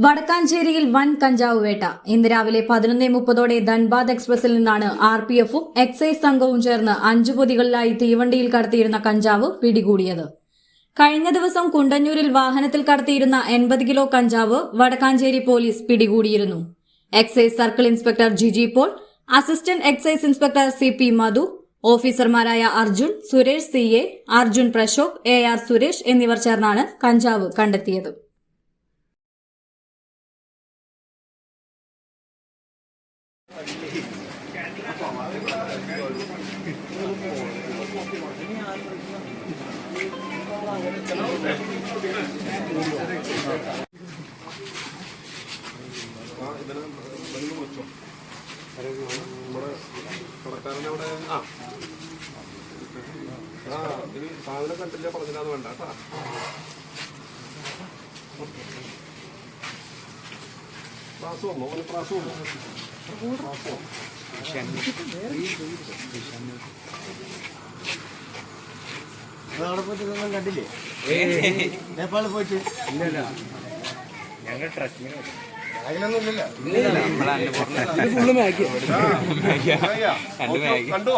വടക്കാഞ്ചേരിയിൽ വൻ കഞ്ചാവ് വേട്ട. ഇന്ന് രാവിലെ 11:30 ധൻബാദ് എക്സ്പ്രസിൽ നിന്നാണ് RPFും എക്സൈസ് സംഘവും ചേർന്ന് 5 പൊതികളിലായി തീവണ്ടിയിൽ കടത്തിയിരുന്ന കഞ്ചാവ് പിടികൂടിയത്. കഴിഞ്ഞ ദിവസം കുണ്ടന്നൂരിൽ വാഹനത്തിൽ കടത്തിയിരുന്ന 80 കിലോ കഞ്ചാവ് വടക്കാഞ്ചേരി പോലീസ് പിടികൂടിയിരുന്നു. Excise circle inspector Jiji Paul, assistant excise inspector CP Madhu, ഓഫീസർമാരായ അർജുൻ, സുരേഷ് CA, അർജുൻ പ്രശോക്, AR സുരേഷ് എന്നിവർ ചേർന്നാണ് കഞ്ചാവ് കണ്ടെത്തിയത്. സാധനം കണ്ടില്ല പറഞ്ഞാൽ വേണ്ട കേട്ടാ. പ്രാസ് വന്നോ? പ്രാസ് വന്നോ? അവിടെ പോയിട്ട് ഇതൊന്നും കണ്ടില്ലേ? നേപ്പാളിൽ പോയിട്ട് ഇല്ലല്ല, ഞങ്ങൾ ട്രക്കിന് അതിനൊന്നും ഇല്ലല്ലോ. കണ്ടോ?